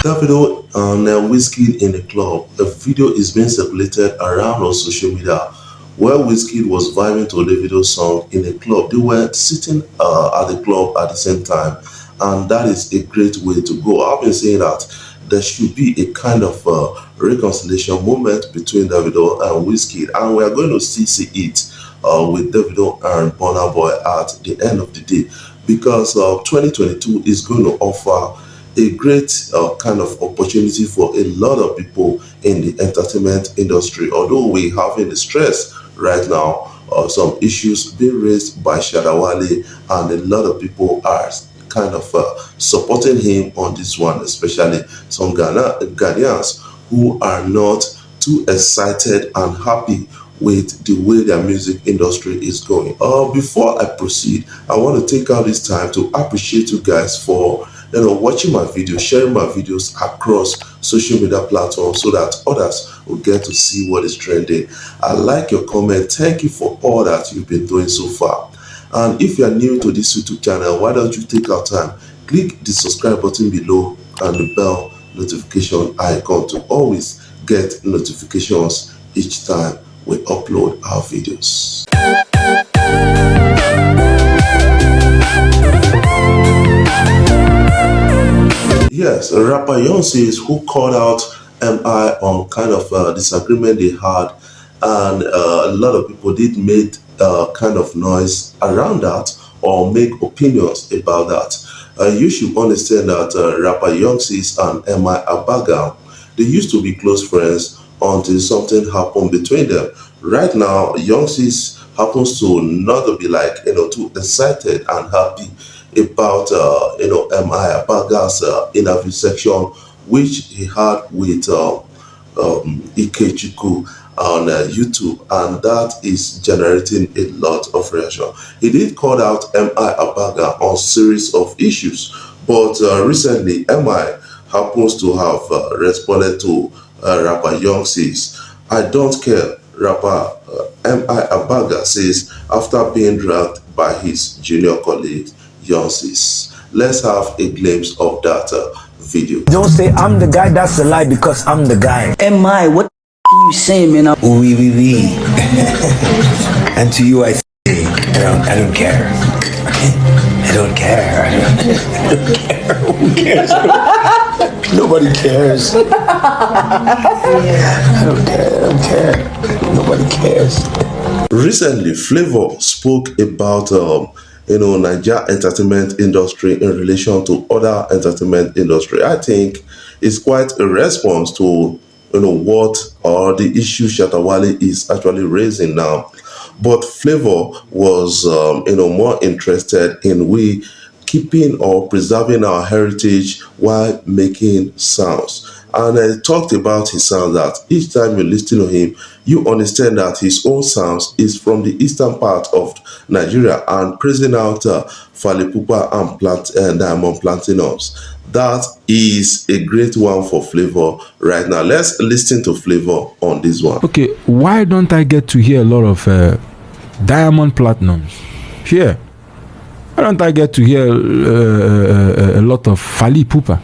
Davido and Wizkid in the club. A video is being circulated around on social media where Wizkid was vibing to Davido's song in a club. They were sitting at the club at the same time, and that is a great way to go. I've been saying that there should be a kind of reconciliation moment between Davido and Wizkid, and we are going to still see it with Davido and Burna Boy at the end of the day because 2022 is going to offer a great kind of opportunity for a lot of people in the entertainment industry. Although we having the stress right now, some issues being raised by Shadawale, and a lot of people are kind of supporting him on this one, especially some Ghanaians who are not too excited and happy with the way their music industry is going. Before I proceed, I want to take out this time to appreciate you guys for watching my videos, sharing my videos across social media platforms so that others will get to see what is trending. I like your comment. Thank you for all that you've been doing so far. And if you are new to this YouTube channel, why don't you take our time, click the subscribe button below and the bell notification icon to always get notifications each time we upload our videos. Yes, rapper Young says who called out MI on kind of disagreement they had, and a lot of people did make kind of noise around that or make opinions about that. You should understand that rapper Young says and MI Abaga, they used to be close friends until something happened between them. Right now, Young says happens to not be like too excited and happy about M.I. Abaga's interview section, which he had with Ikechukwu on YouTube, and that is generating a lot of reaction. He did call out M.I. Abaga on series of issues, but recently M.I. happens to have responded to rapper Young says, "I don't care." Rapper M.I. Abaga says after being dragged by his junior colleague Young says. Let's have a glimpse of that video. Don't say I'm the guy, that's a lie because I'm the guy. Am I? What are you saying, man? Oui. And to you I say, I don't care. I don't care. Who cares? Nobody cares. I don't care. Nobody cares. Recently, Flavor spoke about Nigeria entertainment industry in relation to other entertainment industry. I think it's quite a response to what or the issue Shatawale is actually raising now. But Flavor was more interested in we keeping or preserving our heritage while making sounds. And I talked about his sound that each time you listen to him, you understand that his own sounds is from the eastern part of Nigeria, and praising out Fally Ipupa and Diamond Platnumz. That is a great one for Flavor right now. Let's listen to Flavor on this one. Okay, why don't I get to hear a lot of Diamond Platnumz? Here. Why don't I get to hear a lot of Fally Ipupa?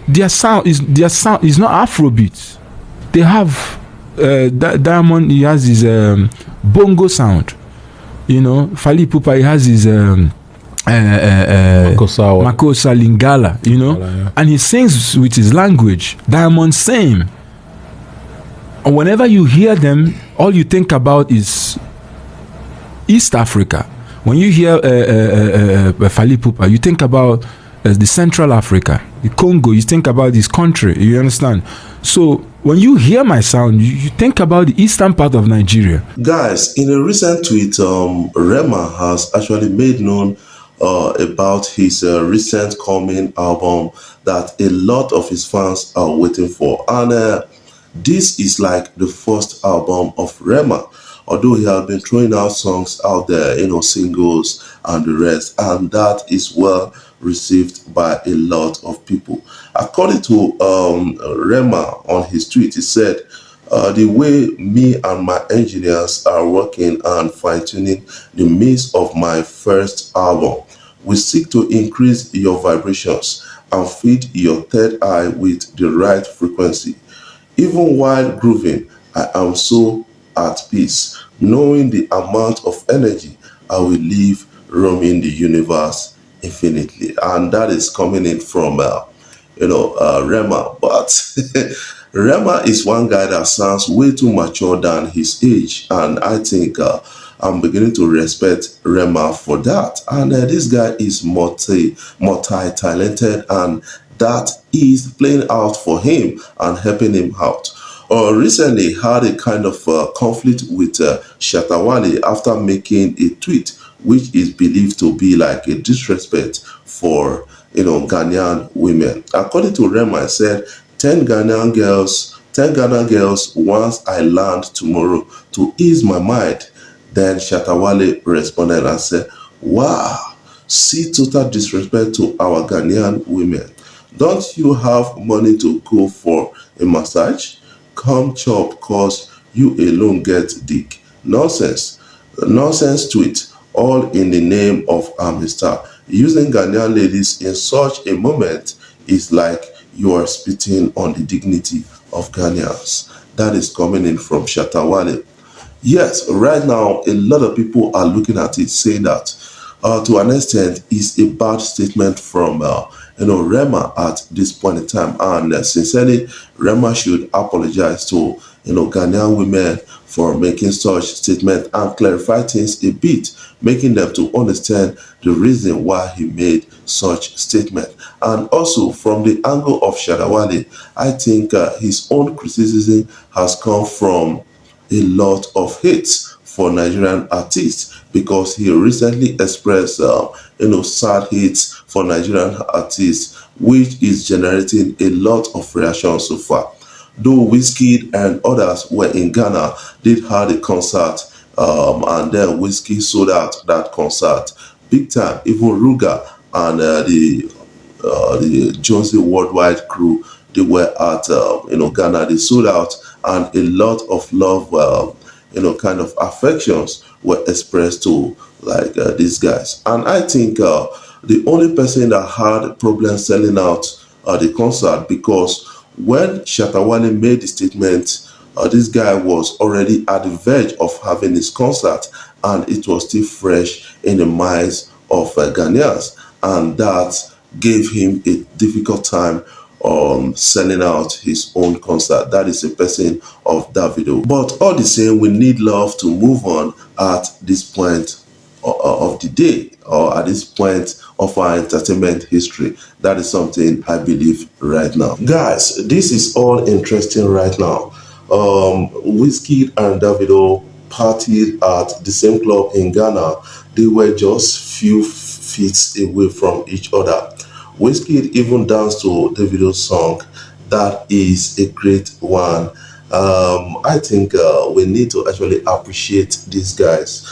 Their sound is not Afrobeat. They have Diamond. He has his bongo sound. Fally Ipupa, he has his Makosa Lingala. Yeah. And he sings with his language. Diamond same. And whenever you hear them, all you think about is East Africa. When you hear Fally Ipupa, you think about the Central Africa, the Congo. You think about this country. You understand? So when you hear my sound, you think about the eastern part of Nigeria. Guys, in a recent tweet, Rema has actually made known about his recent coming album that a lot of his fans are waiting for, and this is like the first album of Rema. Although he has been throwing out songs out there, singles and the rest, and that is well received by a lot of people. According to Rema on his tweet, he said, the way me and my engineers are working and fine-tuning the mix of my first album, we seek to increase your vibrations and feed your third eye with the right frequency. Even while grooving, I am so at peace, knowing the amount of energy I will leave roaming the universe infinitely. And that is coming in from, Rema. But Rema is one guy that sounds way too mature than his age. And I think I'm beginning to respect Rema for that. And this guy is multi-talented, and that is playing out for him and helping him out. Recently had a kind of conflict with Shatawale after making a tweet which is believed to be like a disrespect for Ghanaian women. According to Rema, I said 10 Ghana girls once I land tomorrow to ease my mind. Then Shatawale responded and said, "Wow, see total disrespect to our Ghanaian women. Don't you have money to go for a massage? Come chop cause you alone get dick." Nonsense. Nonsense tweet, all in the name of Amistad. Using Ghanaian ladies in such a moment is like you are spitting on the dignity of Ghanaians. That is coming in from Shatawale. Yes, right now a lot of people are looking at it saying that to an extent is a bad statement from Rema at this point in time, and sincerely Rema should apologize to Ghanaian women for making such statement and clarify things a bit, making them to understand the reason why he made such statement. And also from the angle of Shadawale, I think his own criticism has come from a lot of hate for Nigerian artists, because he recently expressed, sad hate for Nigerian artists, which is generating a lot of reactions so far. Though Wizkid and others were in Ghana, did had a concert, and then Wizkid sold out that concert big time. Even Ruga and the Jonesy Worldwide crew, they were at Ghana. They sold out, and a lot of love, kind of affections were expressed to these guys. And I think the only person that had a problem selling out the concert, because when Shatawale made the statement, this guy was already at the verge of having his concert, and it was still fresh in the minds of Ghanaians, and that gave him a difficult time selling out his own concert. That is a person of Davido. But all the same, we need love to move on at this point of the day, or at this point of our entertainment history. That is something I believe right now. Guys, this is all interesting right now. Wizkid and Davido partied at the same club in Ghana. They were just few feet away from each other. Wizkid even danced to Davido's song. That is a great one. I think we need to actually appreciate these guys,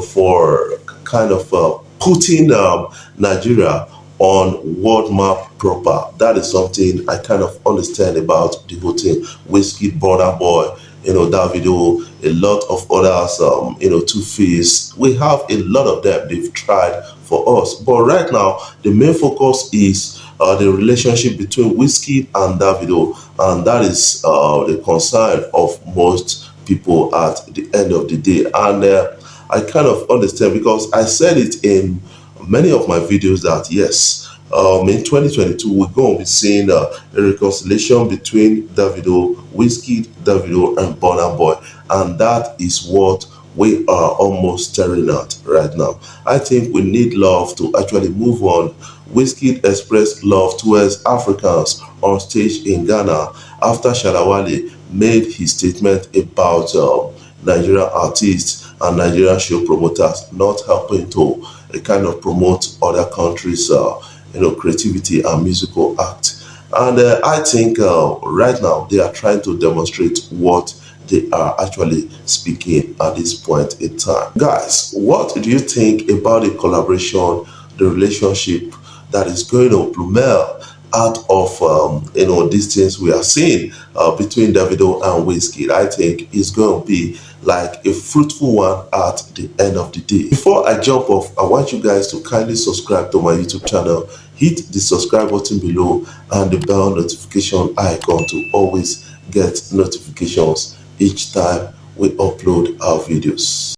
for kind of putting Nigeria on world map proper. That is something I kind of understand about the whole thing. Wizkid, Burna Boy, Davido, a lot of others, Two-Face. We have a lot of them. They've tried for us. But right now, the main focus is the relationship between Wizkid and Davido. And that is the concern of most people at the end of the day. And I kind of understand, because I said it in many of my videos that yes, in 2022 we're going to be seeing a reconciliation between Wizkid, Davido, and Burna Boy, and that is what we are almost staring at right now. I think we need love to actually move on. Wizkid expressed love towards Africans on stage in Ghana after Shadawale made his statement about Nigerian artists and Nigerian show promoters not helping to kind of promote other countries' creativity and musical act. And I think right now they are trying to demonstrate what they are actually speaking at this point in time. Guys, what do you think about the collaboration, the relationship that is going to Blumel out of these things we are seeing between Davido and Wizkid, I think is going to be like a fruitful one at the end of the day. Before I jump off, I want you guys to kindly subscribe to my YouTube channel, hit the subscribe button below and the bell notification icon to always get notifications each time we upload our videos.